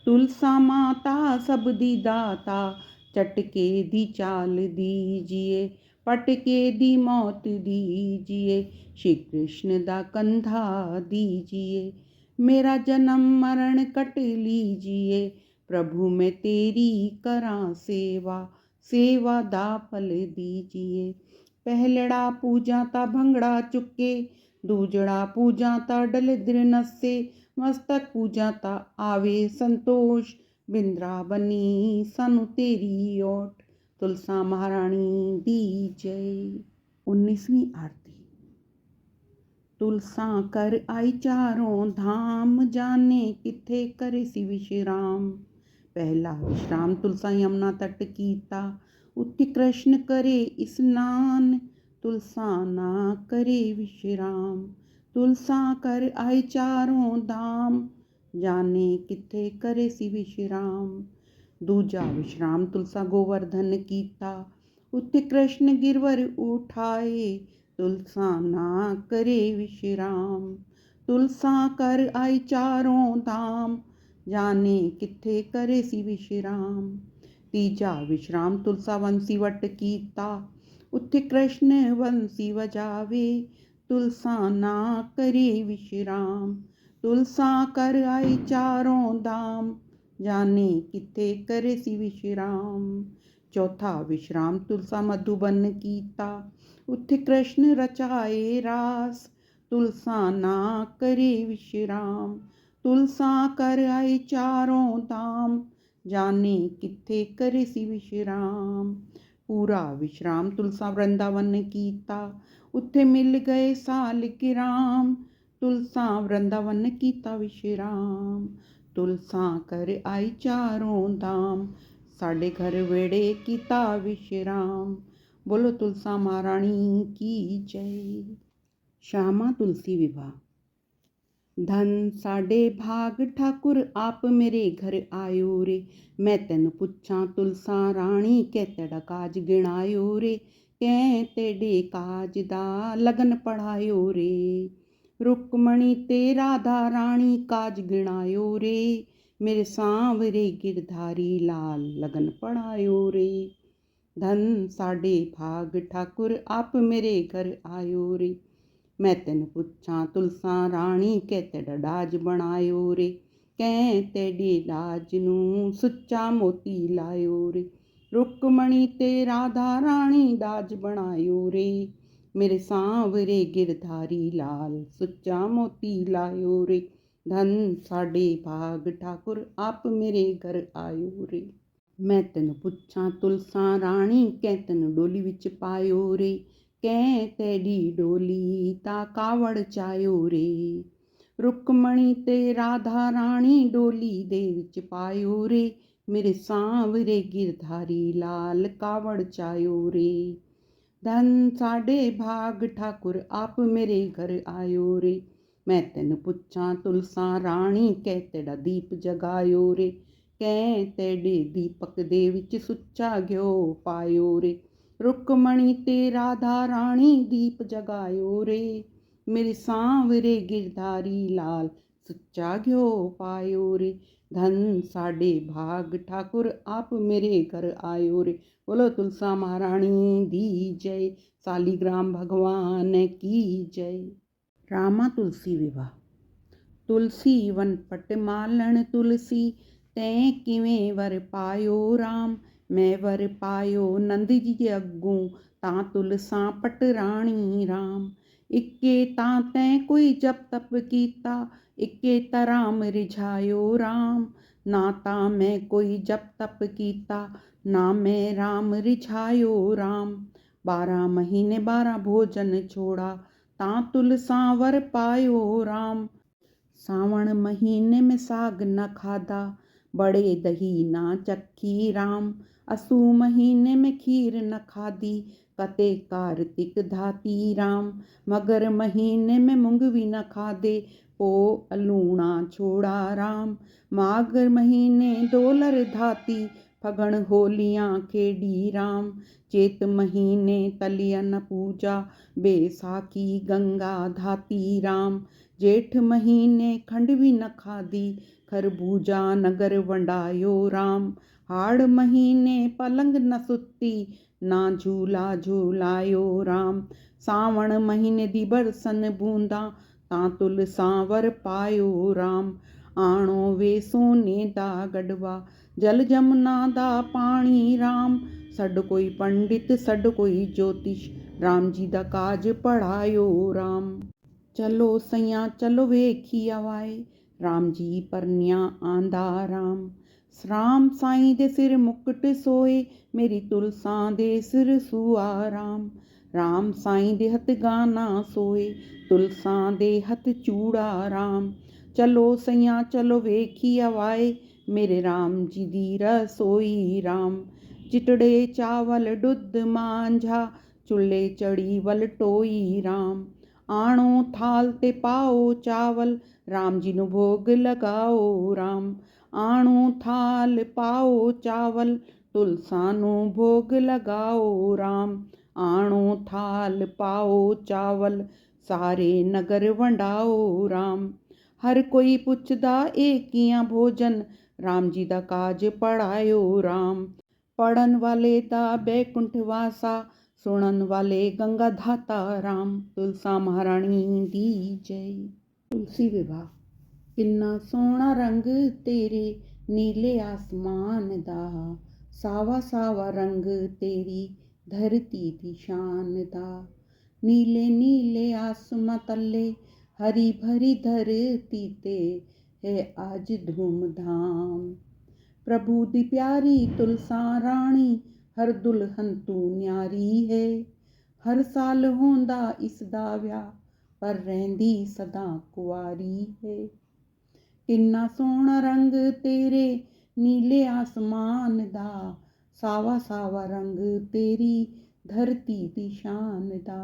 तुलसा माता सब दी दाता, चटके दी चाल दीजिए। पटके दी मौत दीजिए, श्री कृष्ण दा कंधा दीजिए। मेरा जन्म मरण कट लीजिए, प्रभु मैं तेरी करां सेवा। सेवा दा फल दीजिए। पहलड़ा पूजा ता भंगड़ा चुके, दूजड़ा पूजा ता डलिद्र नसे। मस्तक पूजा ता आवे संतोष, बिंद्रावनी सानू तेरी ओट। तुलसा महारानी दी जय। 19वीं आरती। तुलसा कर आई चारों धाम, जाने किथे करे सी विश्राम। पहला विश्राम तुलसा यमुना तट कीता, उत्ति कृष्ण करे स्नान। तुलसा ना करे विश्राम, तुलसा कर आई चारों धाम, जाने किथे करे सी विश्राम। दूजा विश्राम तुलसा गोवर्धन कीता, उत्ति कृष्ण गिरवर उठाए। तुलसा ना करे विश्राम, तुलसा कर आई चारों धाम, जाने किथे करे सी विश्राम। तीजा विश्राम तुलसा वंशी वट कीता, उत्थे कृष्ण वंशी वजावे। तुलसा ना करे विश्राम, तुलसा कर आई चारों धाम, जाने किथे करे सी विश्राम। चौथा विश्राम तुलसा मधुबन कीता, उत्थे कृष्ण रचाए रास। तुलसा ना करे विश्राम, तुलसा कर आई चारों धाम, जाने किथे करे सी विश्राम। पूरा विश्राम तुलसा वृंदावन कीता, उत्थे मिल गए सालिक राम। तुलसा वृंदावन कीता विश्राम, तुलसा कर आई चारों धाम, साडे घर वेड़े कीता विश्राम। बोलो तुलसा महारानी की जय। श्यामा तुलसी विवाह। धन साडे भाग ठाकुर आप मेरे घर आयो रे। मैं तेन पुछां तुलसा राणी, कै तेरा काज गिणायो रे। कै तेरे काज दा लगन पढ़ायो रे। रुक्मणी ते राधा राणी काज गिणायो रे। मेरे सांवरे गिरधारी लाल लगन पढ़ायो रे। धन साडे भाग ठाकुर आप मेरे घर आयो रे। मैं तेन पुछां तुलसा राणी, कै तेरा डाज बनायो रे। कै तेरे डाज नूं सुच्चा मोती लायो रे। रुक्मणी ते राधा राणी डाज बनायो रे। मेरे सांवरे गिरधारी लाल सुच्चा मोती लायो रे। धन साडे भाग ठाकुर आप मेरे घर आयो रे। मैं तेन पुछां तुलसा राणी, कै तेन डोली विच पायो रे। कै तेरी डोली ता कावड़ चायो रे। रुक्मणी ते राधा राणी डोली दे विच पायो रे। मेरे सांवरे गिरधारी लाल कावड़ चायो रे। ਧਨ ਸਾਡੇ ਭਾਗ ਠਾਕੁਰ ਆਪ ਮੇਰੇ ਘਰ ਆਇਓ ਰੇ। ਮੈਂ ਤੈਨੂੰ ਪੁੱਛਾਂ ਤੁਲਸਾਂ ਰਾਣੀ ਕਹਿ ਤੇਰਾ ਦੀਪ ਜਗਾਇਓ ਰੇ। ਕਹਿ ਤੇਡੇ ਦੀਪਕ ਦੇ ਵਿੱਚ ਸੁੱਚਾ ਘਿਓ ਪਾਇਓ ਰੇ। ਰੁਕਮਣੀ ਤੇ ਰਾਧਾ ਰਾਣੀ ਦੀਪ ਜਗਾਇਓ ਰੇ। ਮੇਰੇ ਸਾਂਵਰੇ ਗਿਰਧਾਰੀ ਲਾਲ ਸੁੱਚਾ ਘਿਓ ਪਾਇਓ ਰੇ। ਧਨ ਸਾਡੇ ਭਾਗ ਠਾकुर आप मेरे घर आयो रे। बोलो तुलसा महारानी दी जय। सालीग्राम भगवान की जय। रामा तुलसी विवाह। तुलसी वन पट मालण तुलसी तैं किवें वर पायो राम। मैं वर पायो नंद जी अग्गों तां तुलसा पट राणी राम। इक्के तां तैं कोई जप तप कीता इक्के तराम रिझायो राम। ना तां मैं कोई जप तप कीता ना मैं राम रिझायो राम। 12 महीने 12 भोजन छोड़ा तां तुलसा वर पायो राम। सावण महीने में साग न खाधा बड़े दही ना चखी राम। असू महीने में खीर न खाधी कते कार्तिक धाती राम। मगर महीने में मूंगवी न खाधे पो अलूणा छोड़ा राम। माघ महीने डोलर धाती फगण होलियां खेड़ी राम। चेत महीने तलिया न पूजा बैसाखी गंगा धाती राम। जेठ महीने खंडवी न खाधी खरबूजा नगर वंडायो राम। हाड़ महीने पलंग न सुती ना झूला झूलायो राम। सावण महीने दी बरसन बूंदा तां तुलसा वर पायो राम। आणो वे सोने दा गढ़वा जल जमुना दा पानी राम। सड कोई पंडित सड कोई ज्योतिष राम जी दा काज पढ़ायो राम। चलो सैया चलो वेखी आवाए राम जी परनिया आंदा राम। राम साईं दे सिर मुकुट सोए मेरी तुलसा दे सिर सुआ राम। राम साईं दे हथ गाना सोए तुलसा दे हथ चूड़ा राम। चलो सैया चलो वेखी आवाए मेरे राम जी दी रसोई राम। चिटड़े चावल दुध मांझा चुल्हे चढ़ी वल टोई राम। आणो थाल ते पाओ चावल राम जी नू भोग लगाओ राम। आणो थाल पाओ चावल तुलसा नू भोग लगाओ राम। आणो थाल पाओ चावल सारे नगर वंडाओ राम। हर कोई पुछदा ए कियां भोजन राम जी दा काज पढ़ायो राम। पढ़न वाले दा बैकुंठ वासा सुनन वाले गंगा धाता राम। तुलसा महारानी दी जय। तुलसी विवाह। किन्ना सोहना रंग तेरे नीले आसमान दा सावा सावा रंग तेरी धरती दी शान दा। नीले नीले आसमां तले हरी भरी धरती ते है आज धूमधाम। प्रभु दी प्यारी तुलसा रानी हर दुल्हन तू न्यारी है। हर साल होंदा इसदा व्याह पर रहंदी सदा कुआरी है। किन्ना सोहना रंग तेरे नीले आसमान दा सावा सावा रंग तेरी धरती दी शान दा।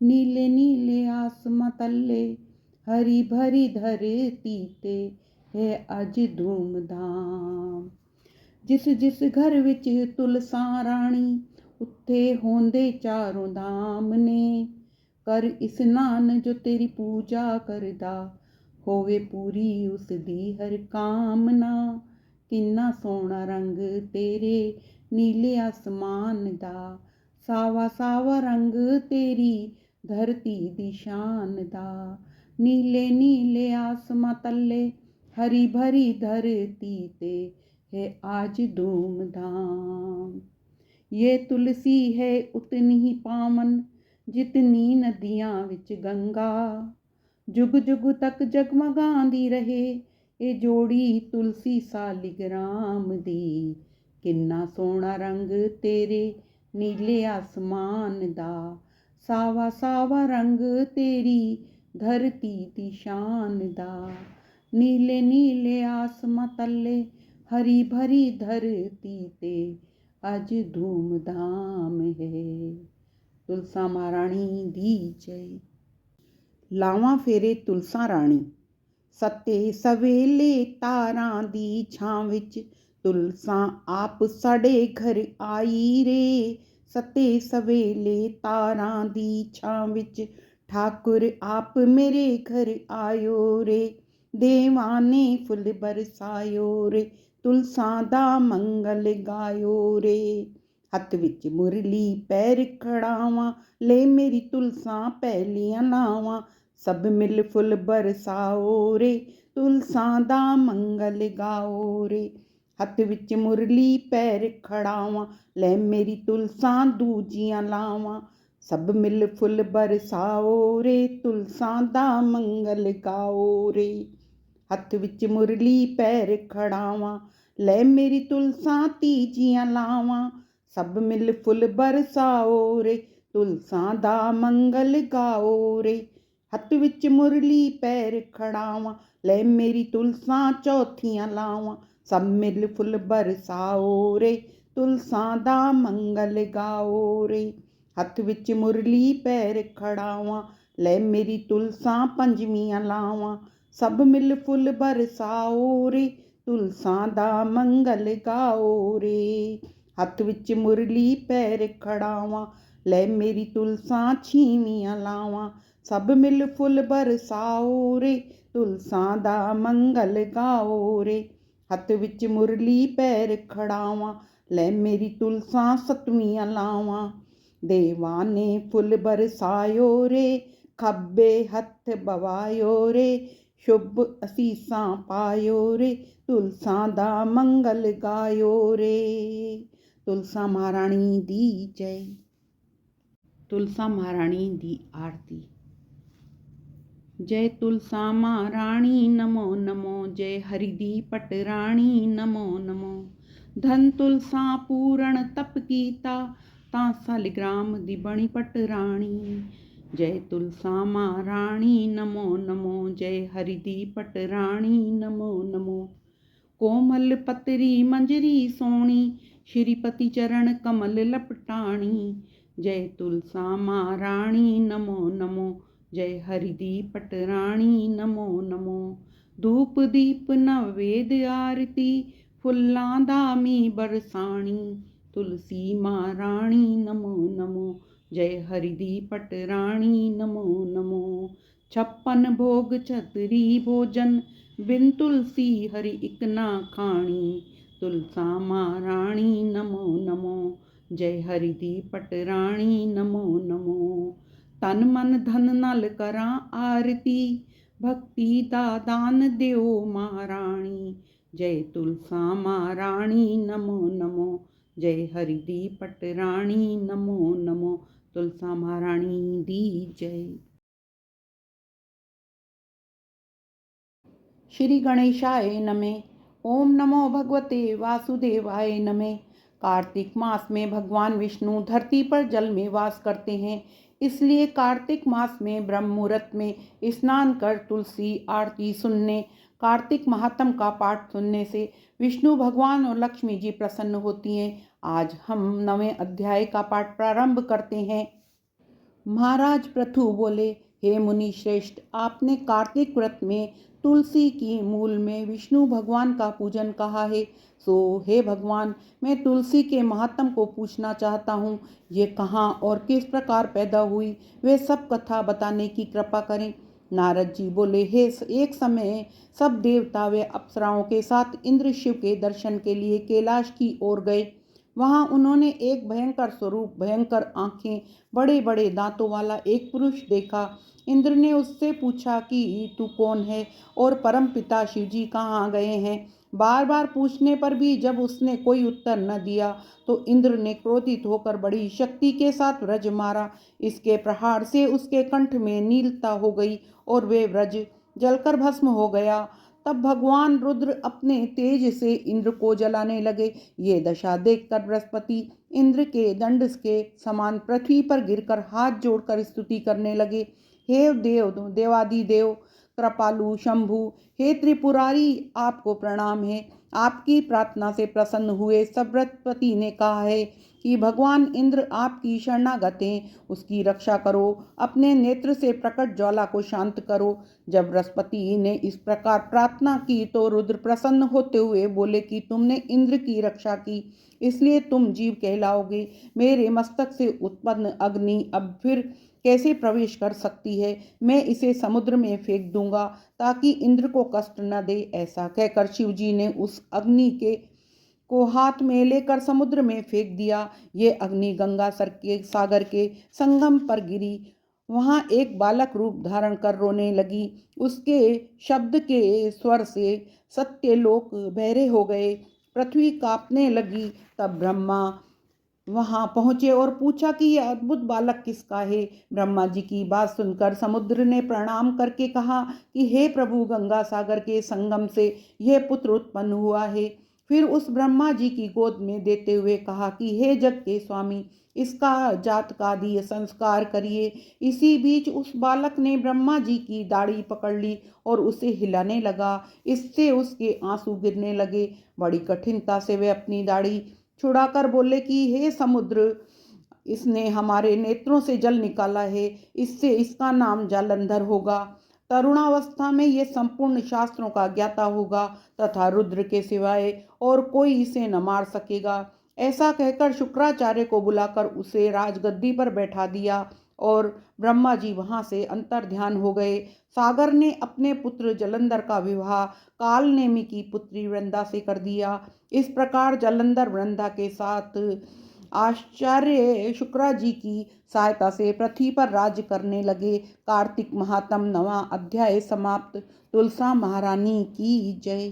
नीले नीले आसमां तले हरी भरी धरती ते है अज धूमधाम। जिस जिस घर विच तुलसा रानी उत्थे होंदे चारों धाम ने। कर इस्नान जो तेरी पूजा करदा होवे पूरी उस दी हर कामना। किन्ना सोहना रंग तेरे नीले आसमान दा सावा सावा रंग तेरी धरती दी शान दा। नीले नीले आसमां तले हरी भरी धरती ते है आज धूमधाम। ये तुलसी है उतनी ही पावन जितनी नदियां विच गंगा। जुग जुग तक जगमगांदी रहे ये जोड़ी तुलसी सालिग्राम दी। किन्ना सोहना रंग तेरे नीले आसमान दा सावा सावा रंग तेरी धरती दी शान दा। नीले नीले आसमां तले हरी भरी धरती ते अज धूमधाम है। तुलसा महारानी दी जय। ਲਾਵਾਂ ਫੇਰੇ ਤੁਲਸਾ ਰਾਣੀ। ਸੱਤੇ ਸਵੇਲੇ ਤਾਰਾਂ ਦੀ ਛਾਂ ਵਿੱਚ ਤੁਲਸਾ ਆਪ ਸਾਡੇ ਘਰ ਆਈ ਰੇ। ਸੱਤੇ ਸਵੇਲੇ ਤਾਰਾਂ ਦੀ ਛਾਂ ਵਿੱਚ ਠਾਕੁਰ ਆਪ ਮੇਰੇ ਘਰ ਆਇਓ ਰੇ। ਦੇਵਾਂ ਨੇ ਫੁੱਲ ਬਰਸਾਇਓ ਰੇ, ਤੁਲਸਾ ਦਾ ਮੰਗਲ ਗਾਇਓ ਰੇ। ਹੱਥ ਵਿੱਚ ਮੁਰਲੀ ਪੈਰ ਖੜਾਵਾਂ, ਲੈ ਮੇਰੀ ਤੁਲਸਾ ਪਹਿਲੀਆਂ ਲਾਵਾਂ। ਸਭ ਮਿਲ ਫੁੱਲ ਬਰਸਾਓ ਰੇ, ਤੁਲਸਾ ਦਾ ਮੰਗਲ ਗਾਓ ਰੇ। ਹੱਥ ਵਿੱਚ ਮੁਰਲੀ ਪੈਰ ਖੜਾਵਾਂ, ਲੈ ਮੇਰੀ ਤੁਲਸਾ ਦੂਜੀਆਂ ਲਾਵਾਂ। ਸਭ ਮਿਲ ਫੁੱਲ ਬਰਸਾਓ ਰੇ, ਤੁਲਸਾ ਦਾ ਮੰਗਲ ਗਾਓ ਰੇ। ਹੱਥ ਵਿੱਚ ਮੁਰਲੀ ਪੈਰ ਖੜਾਵਾਂ, ਲੈ ਮੇਰੀ ਤੁਲਸਾ ਤੀਜੀਆਂ ਲਾਵਾਂ। ਸਭ ਮਿਲ ਫੁੱਲ ਬਰਸਾਓ ਰੇ, ਤੁਲਸਾ ਦਾ ਮੰਗਲ ਗਾਓ ਰੇ। ਹੱਥ ਵਿੱਚ ਮੁਰਲੀ ਪੈਰ ਖੜਾਵਾਂ, ਲੈ ਮੇਰੀ ਤੁਲਸਾ ਚੌਥੀਆਂ ਲਾਵਾਂ। ਸਭ ਮਿਲ ਫੁੱਲ ਬਰਸਾਓ ਰੇ, ਤੁਲਸਾ ਦਾ ਮੰਗਲ ਗਾਓ ਰੇ। ਹੱਥ ਵਿੱਚ ਮੁਰਲੀ ਪੈਰ ਖੜਾਵਾਂ, ਲੈ ਮੇਰੀ ਤੁਲਸਾ ਪੰਜਵੀਆਂ ਲਾਵਾਂ। ਸਭ ਮਿਲ ਫੁੱਲ ਬਰਸਾਓ ਰੇ, ਤੁਲਸਾ ਦਾ ਮੰਗਲ ਗਾਓ ਰੇ। ਹੱਥ ਵਿੱਚ ਮੁਰਲੀ ਪੈਰ ਖੜਾਵਾਂ, ਲੈ ਮੇਰੀ ਤੁਲਸਾ ਛੀਵੀਆਂ ਲਾਵਾਂ। ਸਭ ਮਿਲ ਫੁੱਲ ਬਰਸਾਓ ਰੇ, ਤੁਲਸਾ ਦਾ ਮੰਗਲ ਗਾਓ ਰੇ। ਹੱਥ ਵਿੱਚ ਮੁਰਲੀ ਪੈਰ ਖੜਾਵਾਂ, ਲੈ ਮੇਰੀ ਤੁਲਸਾ ਸੱਤਵੀਆਂ ਲਾਵਾਂ। ਦੇਵਾਂ ਨੇ ਫੁੱਲ ਬਰਸਾਇਓ ਰੇ, ਖੱਬੇ ਹੱਥ ਬਵਾਇਓ ਰੇ। ਸ਼ੁਭ ਅਸੀਸਾਂ ਪਾਇਓ ਰੇ, ਤੁਲਸਾ ਦਾ ਮੰਗਲ ਗਾਇਓ ਰੇ। ਤੁਲਸਾ ਮਹਾਰਾਣੀ ਦੀ ਜੈ। ਤੁਲਸਾ ਮਹਾਰਾਣੀ ਦੀ ਆਰਤੀ। ਜੈ ਤੁਲਸਾ ਮਹਾਰਾਣੀ ਨਮੋ ਨਮੋ, ਜੈ ਹਰਿ ਦੀ ਪਟਰਾਣੀ ਨਮੋ ਨਮੋ। ਧਨ ਤੁਲਸਾ ਪੂਰਨ ਤਪ ਕੀਤਾ, ਤਾਂ ਸਾਲਿਗ੍ਰਾਮ ਦੀ ਬਣੀ ਪਟਰਾਣੀ। ਜੈ ਤੁਲਸਾ ਮਹਾਰਾਣੀ ਨਮੋ ਨਮੋ, ਜੈ ਹਰਿ ਦੀ ਪਟਰਾਣੀ ਨਮੋ ਨਮੋ। ਕੋਮਲ ਪਤਰੀ ਮੰਜਰੀ ਸੋਹਣੀ, ਸ਼੍ਰੀਪਤੀ ਚਰਨ ਕਮਲ ਲਪਟਾਣੀ। ਜੈ ਤੁਲਸਾ ਮਹਾਰਾਣੀ ਨਮੋ ਨਮੋ, ਜੈ ਹਰਿ ਦੀ ਪਟਰਾਣੀ ਨਮੋ ਨਮੋ। ਧੂਪ ਦੀਪ ਨਵੇਦ ਆਰਤੀ, ਫੁੱਲਾਂ ਦਾ ਮੀਂਹ ਬਰਸਾਣੀ। ਤੁਲਸੀ ਮਹਾਰਾਣੀ ਨਮੋ ਨਮੋ, ਜੈ ਹਰਿ ਦੀ ਪਟਰਾਣੀ ਨਮੋ ਨਮੋ। ਛੱਪਨ ਭੋਗ ਛਤਰੀ ਭੋਜਨ, ਬਿਨ ਤੁਲਸੀ ਹਰਿ ਇਕ ਨਾ ਖਾਣੀ। ਤੁਲਸਾ ਮਹਾਰਾਣੀ ਨਮੋ ਨਮੋ, ਜੈ ਹਰਿ ਦੀ ਪਟਰਾਣੀ ਨਮੋ ਨਮੋ। ਤਨ ਮਨ ਧਨ ਨਾਲ ਕਰਾਂ ਆਰਤੀ, ਭਗਤੀ ਦਾ ਦਾਨ ਦਿਓ ਮਹਾਰਾਣੀ। ਜੈ ਤੁਲਸਾ ਮਹਾਰਾਣੀ ਨਮੋ ਨਮੋ, ਜੈ ਹਰਿ ਦੀ ਪਟਰਾਣੀ ਨਮੋ ਨਮੋ। ਤੁਲਸਾ ਮਹਾਰਾਣੀ ਦੀ ਜੈ। श्री गणेशाय नमः। ओम नमो भगवते वासुदेवाय नमः। कार्तिक मास में भगवान विष्णु धरती पर जल में वास करते हैं, इसलिए कार्तिक मास में ब्रह्म मुहूर्त में स्नान कर तुलसी आरती सुनने, कार्तिक महात्म का पाठ सुनने से विष्णु भगवान और लक्ष्मी जी प्रसन्न होती हैं। आज हम 9वें अध्याय का पाठ प्रारंभ करते हैं। महाराज पृथु बोले, हे मुनि श्रेष्ठ, आपने कार्तिक व्रत में तुलसी की मूल में विष्णु भगवान का पूजन कहा है, सो हे भगवान, मैं तुलसी के महात्म को पूछना चाहता हूँ। ये कहाँ और किस प्रकार पैदा हुई, वे सब कथा बताने की कृपा करें। नारद जी बोले, हे एक समय सब देवता व अप्सराओं के साथ इंद्र शिव के दर्शन के लिए कैलाश की ओर गए। वहां उन्होंने एक भयंकर स्वरूप, भयंकर आंखें, बड़े बड़े दांतों वाला एक पुरुष देखा। इंद्र ने उससे पूछा कि तू कौन है और परम पिता शिव जी कहाँ गए हैं। बार बार पूछने पर भी जब उसने कोई उत्तर न दिया तो इंद्र ने क्रोधित होकर बड़ी शक्ति के साथ व्रज मारा। इसके प्रहार से उसके कंठ में नीलता हो गई और वे व्रज जलकर भस्म हो गया। तब भगवान रुद्र अपने तेज से इंद्र को जलाने लगे। ये दशा देखकर बृहस्पति इंद्र के दंड के समान पृथ्वी पर गिरकर हाथ जोड़कर स्तुति करने लगे। हे देव, देवादिदेव, कृपालु शंभु, हे त्रिपुरारी, आपको प्रणाम है। आपकी प्रार्थना से प्रसन्न हुए सब बृहस्पति ने कहा है कि भगवान इंद्र आपकी शरणागत हैं, उसकी रक्षा करो, अपने नेत्र से प्रकट ज्वाला को शांत करो। जब बृहस्पति ने इस प्रकार प्रार्थना की तो रुद्र प्रसन्न होते हुए बोले कि तुमने इंद्र की रक्षा की, इसलिए तुम जीव कहलाओगे। मेरे मस्तक से उत्पन्न अग्नि अब फिर कैसे प्रवेश कर सकती है? मैं इसे समुद्र में फेंक दूंगा ताकि इंद्र को कष्ट न दे। ऐसा कहकर शिवजी ने उस अग्नि के को हाथ में लेकर समुद्र में फेंक दिया। ये अग्नि गंगा सर के सागर के संगम पर गिरी। वहां एक बालक रूप धारण कर रोने लगी। उसके शब्द के स्वर से सत्य लोक बहरे हो गए, पृथ्वी कांपने लगी। तब ब्रह्मा वहां पहुंचे और पूछा कि यह अद्भुत बालक किसका है। ब्रह्मा जी की बात सुनकर समुद्र ने प्रणाम करके कहा कि हे प्रभु, गंगा सागर के संगम से यह पुत्र उत्पन्न हुआ है। फिर उस ब्रह्मा जी की गोद में देते हुए कहा कि हे जग के स्वामी, इसका जात का दिए संस्कार करिए। इसी बीच उस बालक ने ब्रह्मा जी की दाढ़ी पकड़ ली और उसे हिलाने लगा। इससे उसके आंसू गिरने लगे। बड़ी कठिनता से वे अपनी दाढ़ी छुड़ाकर बोले कि हे समुद्र, इसने हमारे नेत्रों से जल निकाला है, इससे इसका नाम जालंधर होगा। तरुणावस्था में यह संपूर्ण शास्त्रों का ज्ञाता होगा तथा रुद्र के सिवाय और कोई इसे न मार सकेगा। ऐसा कहकर शुक्राचार्य को बुलाकर उसे राजगद्दी पर बैठा दिया और ब्रह्मा जी वहां से अंतर्ध्यान हो गए। सागर ने अपने पुत्र जलंधर का विवाह कालनेमी की पुत्री वृंदा से कर दिया। इस प्रकार जलंधर वृंदा के साथ आचार्य शुक्रा जी की सहायता से पृथ्वी पर राज्य करने लगे। कार्तिक महात्म 9वां अध्याय समाप्त। तुलसा महारानी की जय।